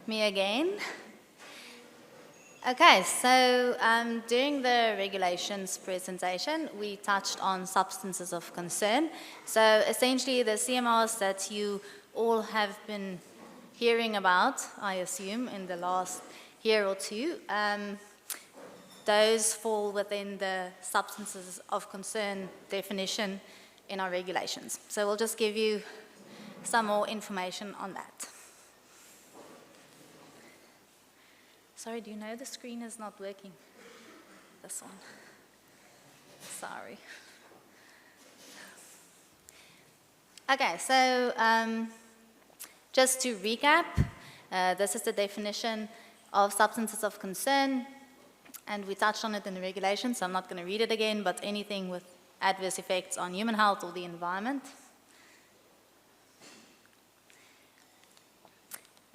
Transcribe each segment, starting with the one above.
me again. Okay, so during the regulations presentation, we touched on substances of concern. So essentially the CMRs that you all have been hearing about, I assume, in the last year or two, those fall within the substances of concern definition in our regulations. So we'll just give you some more information on that. Sorry, do you know the screen is not working? This one. Sorry. Okay, so just to recap, this is the definition of substances of concern, and we touched on it in the regulations, so I'm not going to read it again, but anything with adverse effects on human health or the environment.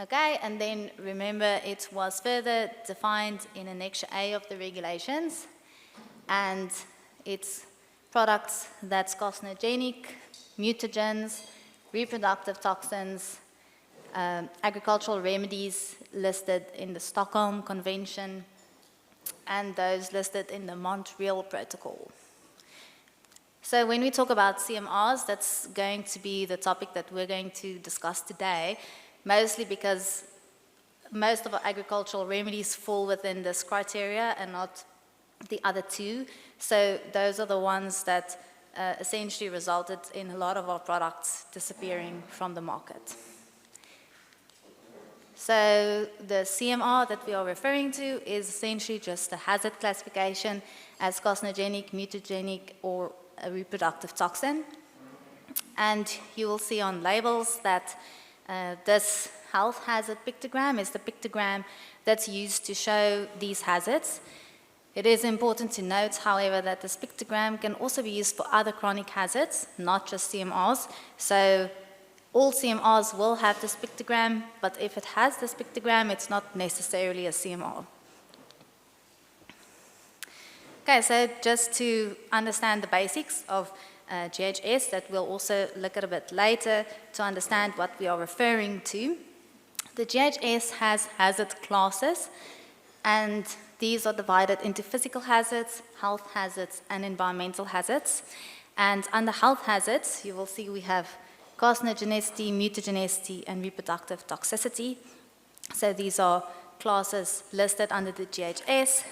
Okay, and then remember it was further defined in Annexure A of the regulations, and it's products that's carcinogenic, mutagens, reproductive toxins, agricultural remedies listed in the Stockholm Convention, and those listed in the Montreal Protocol. So when we talk about CMRs, that's going to be the topic that we're going to discuss today, mostly because most of our agricultural remedies fall within this criteria and not the other two. So those are the ones that essentially resulted in a lot of our products disappearing from the market. So the CMR that we are referring to is essentially just a hazard classification as carcinogenic, mutagenic, or a reproductive toxin. And you will see on labels that this health hazard pictogram is the pictogram that's used to show these hazards. It is important to note, however, that this pictogram can also be used for other chronic hazards, not just CMRs. So all CMRs will have this pictogram, but if it has this pictogram, it's not necessarily a CMR. Okay, so just to understand the basics of GHS that we'll also look at a bit later to understand what we are referring to. The GHS has hazard classes, and these are divided into physical hazards, health hazards, and environmental hazards. And under health hazards, you will see we have carcinogenicity, mutagenicity, and reproductive toxicity. So these are classes listed under the GHS.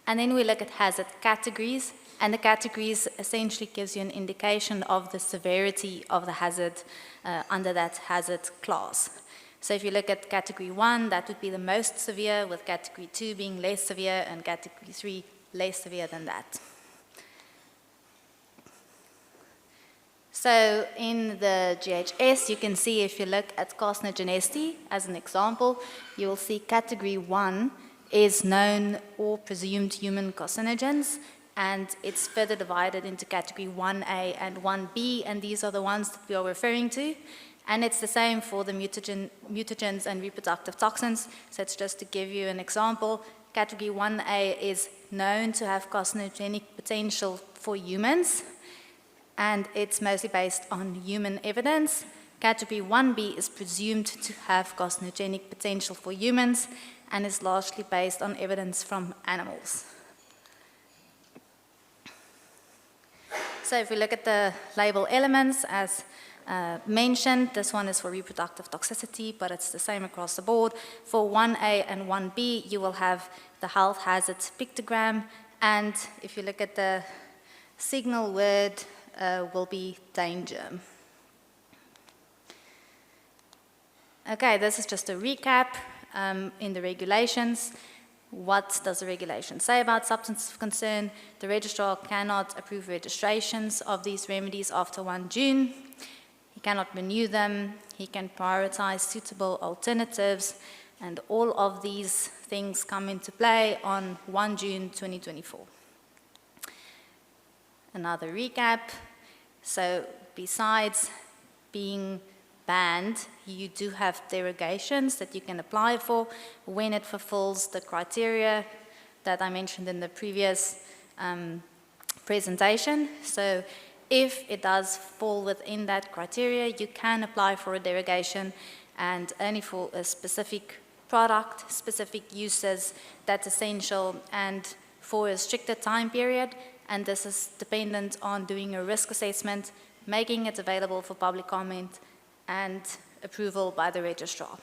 And then we look at hazard categories, and the categories essentially gives you an indication of the severity of the hazard under that hazard class. So if you look at category 1, that would be the most severe, with category 2 being less severe, and category 3 less severe than that. So in the GHS, you can see if you look at carcinogenicity as an example, you will see category 1 is known or presumed human carcinogens, and it's further divided into category 1A and 1B, and these are the ones that we are referring to. And it's the same for the mutagens and reproductive toxins. So it's just to give you an example. Category 1A is known to have carcinogenic potential for humans, and it's mostly based on human evidence. Category 1B is presumed to have carcinogenic potential for humans and is largely based on evidence from animals. So if we look at the label elements as mentioned, this one is for reproductive toxicity, but it's the same across the board. For 1A and 1B, you will have the health hazards pictogram, and if you look at the signal word, will be danger. Okay, this is just a recap in the regulations. What does the regulation say about substances of concern? The registrar cannot approve registrations of these remedies after 1 June. He cannot renew them. He can prioritize suitable alternatives, and all of these things come into play on 1 June 2024. Another recap. So besides being banned, you do have derogations that you can apply for when it fulfills the criteria that I mentioned in the previous presentation. So if it does fall within that criteria, you can apply for a derogation, and only for a specific product-specific uses that's essential and for a restricted time period, and this is dependent on doing a risk assessment, making it available for public comment, and approval by the registrar.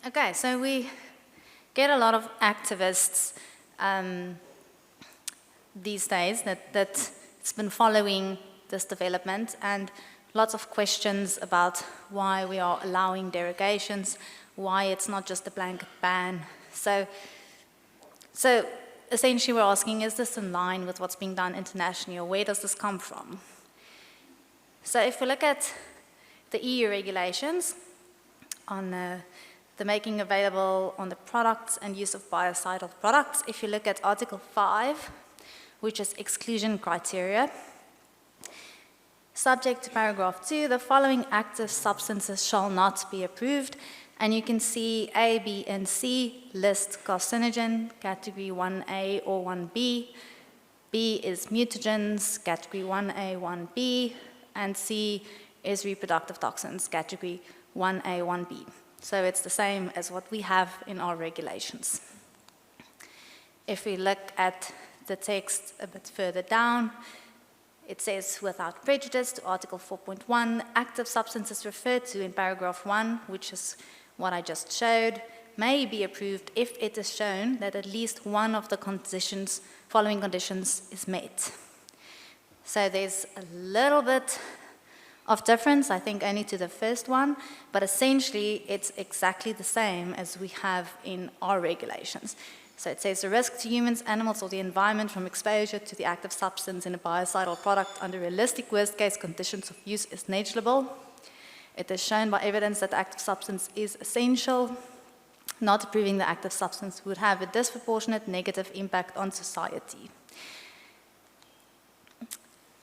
Okay, so we get a lot of activists these days that's been following this development, and lots of questions about why we are allowing derogations, why it's not just a blanket ban. So essentially we're asking, is this in line with what's being done internationally, or where does this come from? So if we look at the EU regulations on the making available on the products and use of biocidal products, if you look at Article 5, which is exclusion criteria, subject to paragraph 2, the following active substances shall not be approved. And you can see A, B, and C list carcinogen, category 1A or 1B. B is mutagens, category 1A, 1B. And C is reproductive toxins, category 1A, 1B. So it's the same as what we have in our regulations. If we look at the text a bit further down, it says, without prejudice to Article 4.1, active substances referred to in paragraph 1, which is what I just showed, may be approved if it is shown that at least one of the following conditions is met. So there's a little bit of difference, I think only to the first one, but essentially it's exactly the same as we have in our regulations. So it says the risk to humans, animals, or the environment from exposure to the active substance in a biocidal product under realistic worst-case conditions of use is negligible. It is shown by evidence that the active substance is essential. Not approving the active substance would have a disproportionate negative impact on society.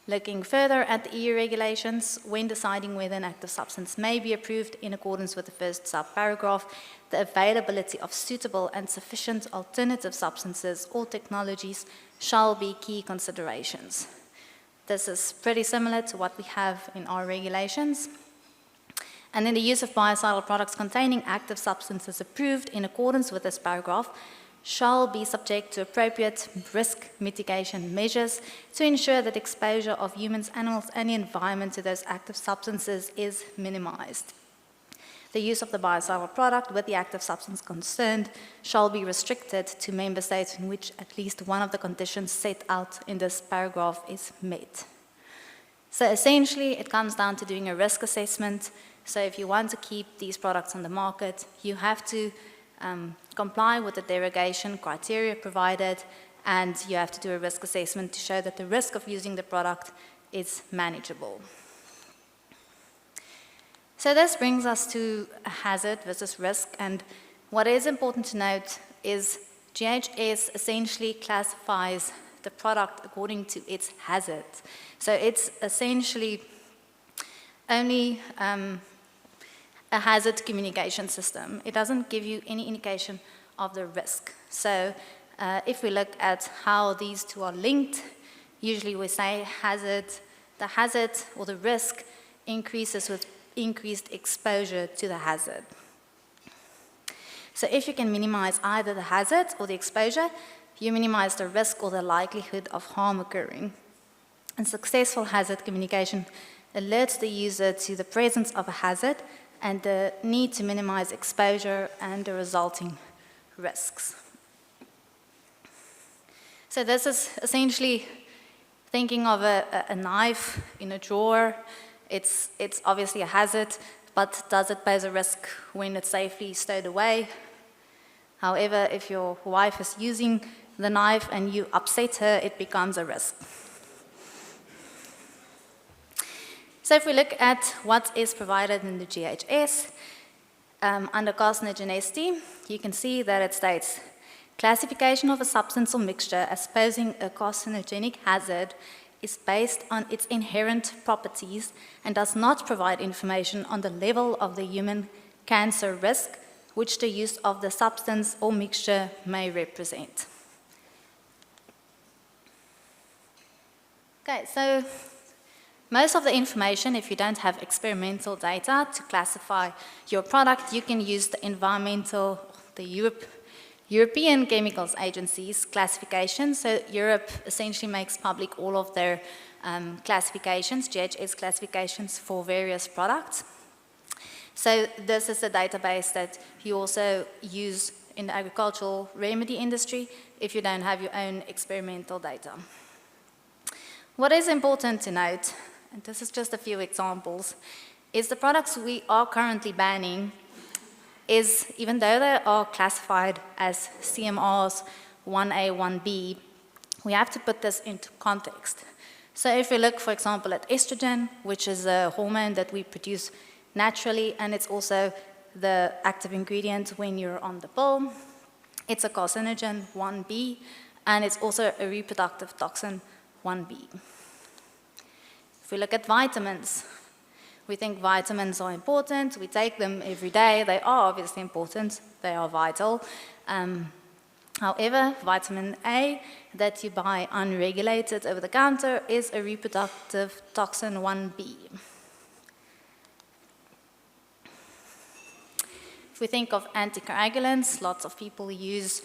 Looking further at the EU regulations, when deciding whether an active substance may be approved in accordance with the first subparagraph, the availability of suitable and sufficient alternative substances or technologies shall be key considerations. This is pretty similar to what we have in our regulations. And then the use of biocidal products containing active substances approved in accordance with this paragraph shall be subject to appropriate risk mitigation measures to ensure that exposure of humans, animals, and the environment to those active substances is minimized. The use of the biocidal product with the active substance concerned shall be restricted to member states in which at least one of the conditions set out in this paragraph is met. So essentially, it comes down to doing a risk assessment. So if you want to keep these products on the market, you have to comply with the derogation criteria provided, and you have to do a risk assessment to show that the risk of using the product is manageable. So this brings us to a hazard versus risk, and what is important to note is GHS essentially classifies the product according to its hazard. So it's essentially only a hazard communication system. It doesn't give you any indication of the risk. So if we look at how these two are linked, usually we say the hazard or the risk increases with increased exposure to the hazard. So if you can minimize either the hazard or the exposure, you minimize the risk or the likelihood of harm occurring. And successful hazard communication alerts the user to the presence of a hazard and the need to minimize exposure and the resulting risks. So this is essentially thinking of a knife in a drawer. It's obviously a hazard, but does it pose a risk when it's safely stowed away? However, if your wife is using the knife and you upset her, it becomes a risk. So if we look at what is provided in the GHS, under carcinogenicity, you can see that it states, classification of a substance or mixture as posing a carcinogenic hazard is based on its inherent properties and does not provide information on the level of the human cancer risk which the use of the substance or mixture may represent. Okay, so Most of the information, if you don't have experimental data to classify your product, you can use the European Chemicals Agency's classification. So Europe essentially makes public all of their classifications, GHS classifications for various products. So this is a database that you also use in the agricultural remedy industry if you don't have your own experimental data. What is important to note, and this is just a few examples, is the products we are currently banning is, even though they are classified as CMRs 1A, 1B, we have to put this into context. So if we look, for example, at estrogen, which is a hormone that we produce naturally, and it's also the active ingredient when you're on the pill, it's a carcinogen 1B, and it's also a reproductive toxin 1B. If we look at vitamins, we think vitamins are important, we take them every day, they are obviously important, they are vital. However, vitamin A that you buy unregulated over the counter is a reproductive toxin 1B. If we think of anticoagulants, lots of people use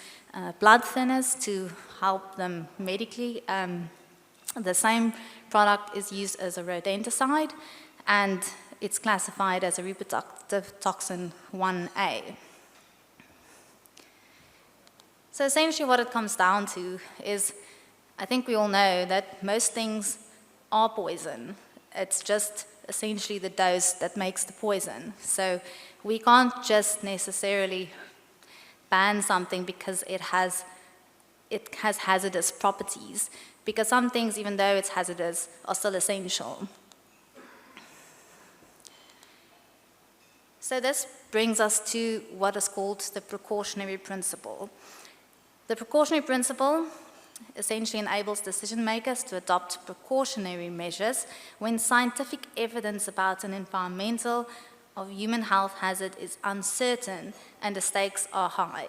blood thinners to help them medically. The same product is used as a rodenticide, and it's classified as a reproductive toxin 1A. So essentially what it comes down to is, I think we all know that most things are poison. It's just essentially the dose that makes the poison. So we can't just necessarily ban something because it has hazardous properties, because some things, even though it's hazardous, are still essential. So this brings us to what is called the precautionary principle. The precautionary principle essentially enables decision makers to adopt precautionary measures when scientific evidence about an environmental or human health hazard is uncertain and the stakes are high.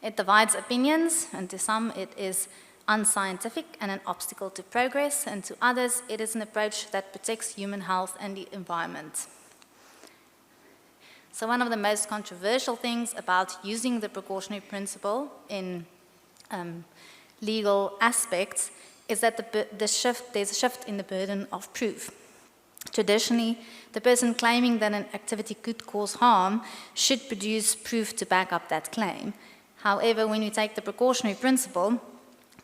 It divides opinions, and to some it is unscientific and an obstacle to progress, and to others it is an approach that protects human health and the environment. So one of the most controversial things about using the precautionary principle in legal aspects is that there's a shift in the burden of proof. Traditionally, the person claiming that an activity could cause harm should produce proof to back up that claim. However, when you take the precautionary principle,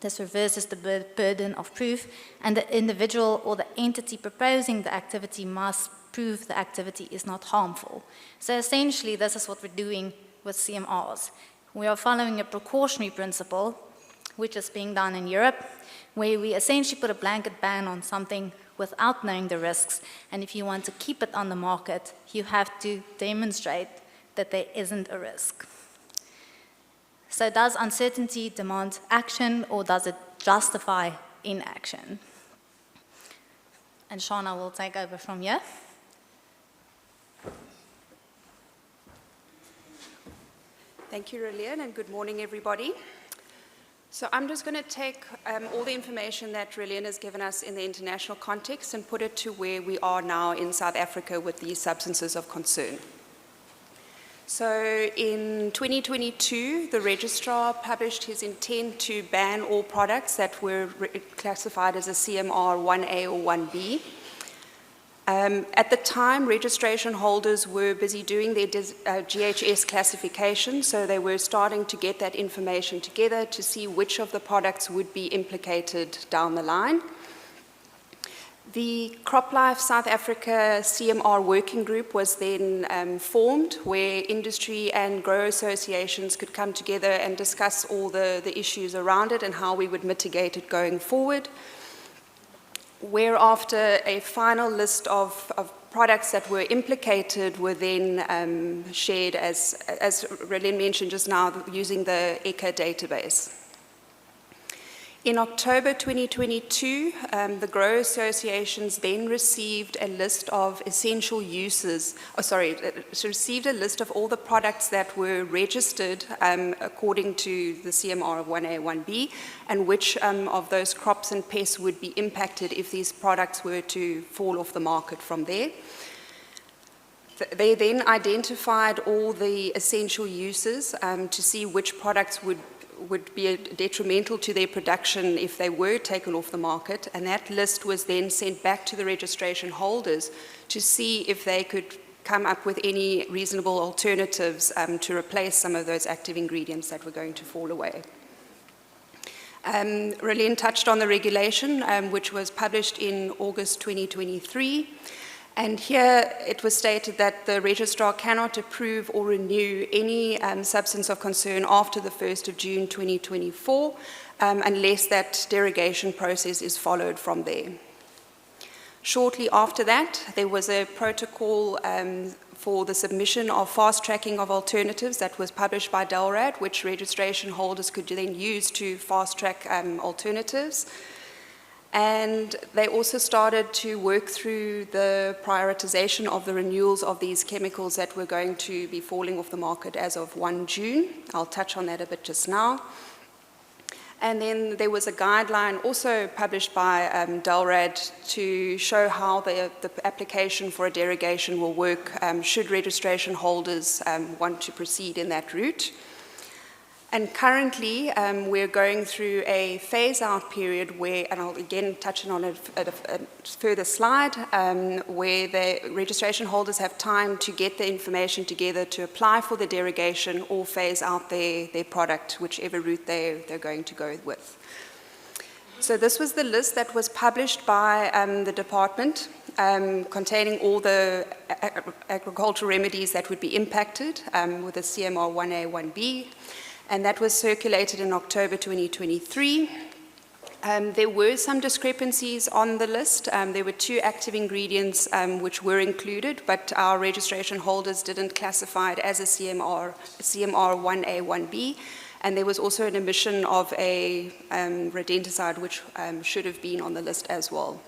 this reverses the burden of proof, and the individual or the entity proposing the activity must prove the activity is not harmful. So essentially, this is what we're doing with CMRs. We are following a precautionary principle, which is being done in Europe, where we essentially put a blanket ban on something without knowing the risks, and if you want to keep it on the market, you have to demonstrate that there isn't a risk. So does uncertainty demand action, or does it justify inaction? And Shauna will take over from here. Thank you, Relian, and good morning, everybody. So I'm just going to take all the information that Relian has given us in the international context and put it to where we are now in South Africa with these substances of concern. So in 2022, the registrar published his intent to ban all products that were classified as a CMR 1A or 1B. At the time, registration holders were busy doing their GHS classification, so they were starting to get that information together to see which of the products would be implicated down the line. The CropLife South Africa CMR working group was then formed, where industry and grower associations could come together and discuss all the issues around it and how we would mitigate it going forward. Whereafter a final list of products that were implicated were then shared, as Relin mentioned just now, using the ECHA database. In October 2022, the grower associations then received a list of essential uses, received a list of all the products that were registered according to the CMR 1A, 1B, and which of those crops and pests would be impacted if these products were to fall off the market from there. They then identified all the essential uses to see which products would be detrimental to their production if they were taken off the market, and that list was then sent back to the registration holders to see if they could come up with any reasonable alternatives to replace some of those active ingredients that were going to fall away. Rolene touched on the regulation, which was published in August 2023. And here it was stated that the registrar cannot approve or renew any substance of concern after the 1st of June 2024 unless that derogation process is followed from there. Shortly after that, there was a protocol for the submission of fast tracking of alternatives that was published by DELRAD, which registration holders could then use to fast track alternatives. And they also started to work through the prioritization of the renewals of these chemicals that were going to be falling off the market as of 1 June. I'll touch on that a bit just now. And then there was a guideline also published by DELRAD to show how the application for a derogation will work should registration holders want to proceed in that route. And currently, we're going through a phase-out period where, and I'll again touch on it at a further slide, where the registration holders have time to get the information together to apply for the derogation or phase out their product, whichever route they're going to go with. So this was the list that was published by the department, containing all the agricultural remedies that would be impacted with the CMR 1A, 1B. And that was circulated in October 2023. There were some discrepancies on the list. There were 2 active ingredients which were included, but our registration holders didn't classify it as a CMR 1A, 1B. And there was also an omission of a rodenticide, which should have been on the list as well.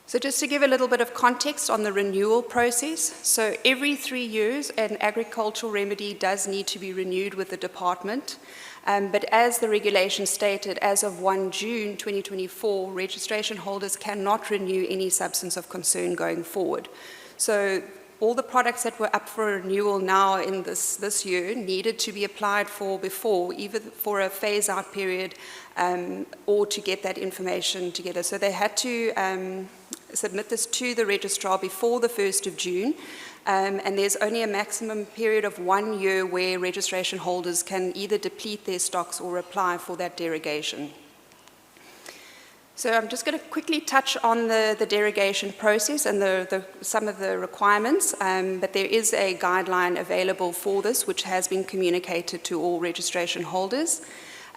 So just to give a little bit of context on the renewal process, so every 3 years an agricultural remedy does need to be renewed with the department, but as the regulation stated, as of 1 June 2024, registration holders cannot renew any substance of concern going forward. So all the products that were up for renewal now in this year needed to be applied for before, either for a phase-out period or to get that information together. So they had to submit this to the registrar before the 1st of June, and there's only a maximum period of 1 year where registration holders can either deplete their stocks or apply for that derogation. So I'm just going to quickly touch on the derogation process and some of the requirements, but there is a guideline available for this which has been communicated to all registration holders.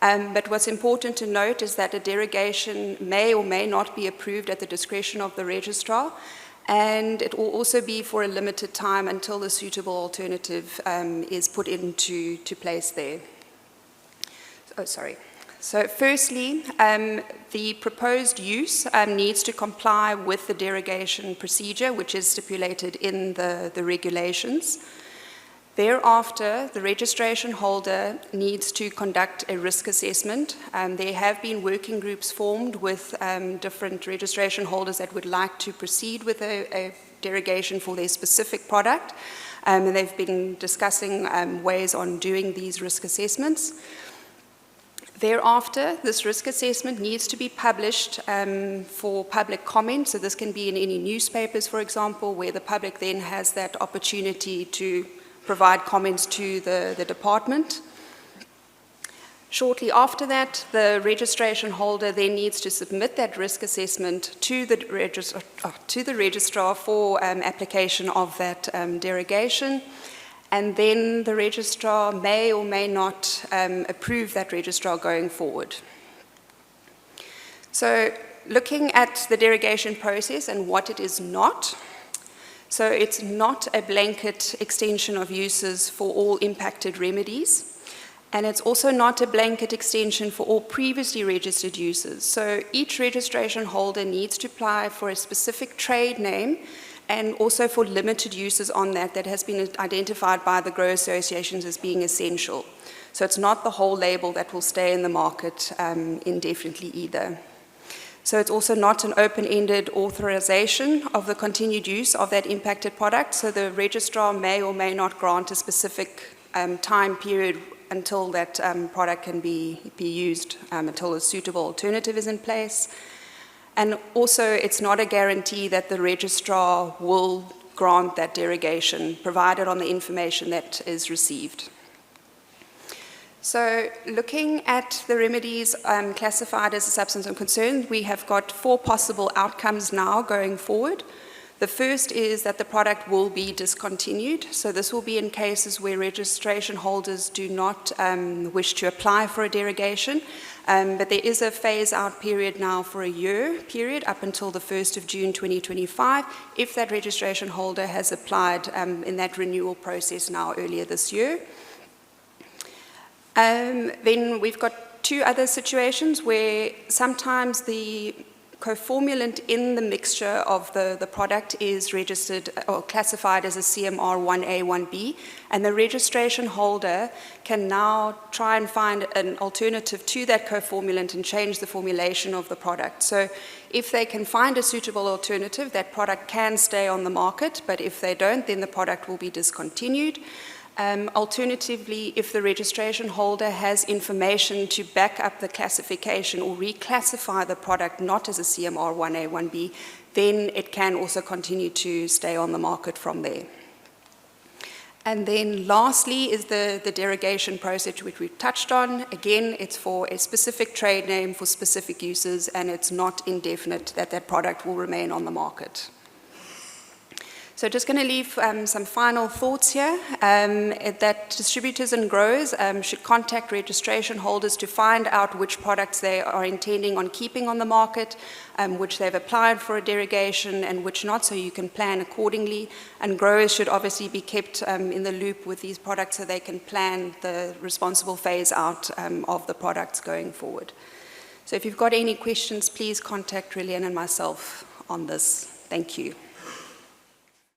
But what's important to note is that a derogation may or may not be approved at the discretion of the registrar, and it will also be for a limited time until the suitable alternative is put into place there. So firstly, the proposed use needs to comply with the derogation procedure, which is stipulated in the regulations. Thereafter, the registration holder needs to conduct a risk assessment. There have been working groups formed with different registration holders that would like to proceed with a derogation for their specific product, and they've been discussing ways on doing these risk assessments. Thereafter, this risk assessment needs to be published for public comment, so this can be in any newspapers, for example, where the public then has that opportunity to provide comments to the department. Shortly after that, the registration holder then needs to submit that risk assessment to the registrar for application of that derogation, and then the registrar may or may not approve that registrar going forward. So looking at the derogation process and what it is not, so it's not a blanket extension of uses for all impacted remedies. And it's also not a blanket extension for all previously registered users. So each registration holder needs to apply for a specific trade name and also for limited uses on that has been identified by the grower associations as being essential. So it's not the whole label that will stay in the market indefinitely either. So it's also not an open-ended authorization of the continued use of that impacted product. So the registrar may or may not grant a specific time period until that product can be used, until a suitable alternative is in place. And also, it's not a guarantee that the registrar will grant that derogation, provided on the information that is received. So looking at the remedies classified as a substance of concern, we have got 4 possible outcomes now going forward. The first is that the product will be discontinued. So this will be in cases where registration holders do not wish to apply for a derogation. But there is a phase-out period now for a year period up until the 1st of June 2025 if that registration holder has applied in that renewal process now earlier this year. Then we've got 2 other situations where sometimes the coformulant in the mixture of the product is registered or classified as a CMR 1A, 1B, and the registration holder can now try and find an alternative to that coformulant and change the formulation of the product. So if they can find a suitable alternative, that product can stay on the market, but if they don't, then the product will be discontinued. Alternatively, if the registration holder has information to back up the classification or reclassify the product not as a CMR 1A, 1B, then it can also continue to stay on the market from there. And then lastly is the derogation process, which we've touched on. Again, it's for a specific trade name for specific uses, and it's not indefinite that that product will remain on the market. So just going to leave some final thoughts here, that distributors and growers should contact registration holders to find out which products they are intending on keeping on the market, which they've applied for a derogation and which not, so you can plan accordingly. And growers should obviously be kept in the loop with these products so they can plan the responsible phase out of the products going forward. So if you've got any questions, please contact Rillian and myself on this. Thank you.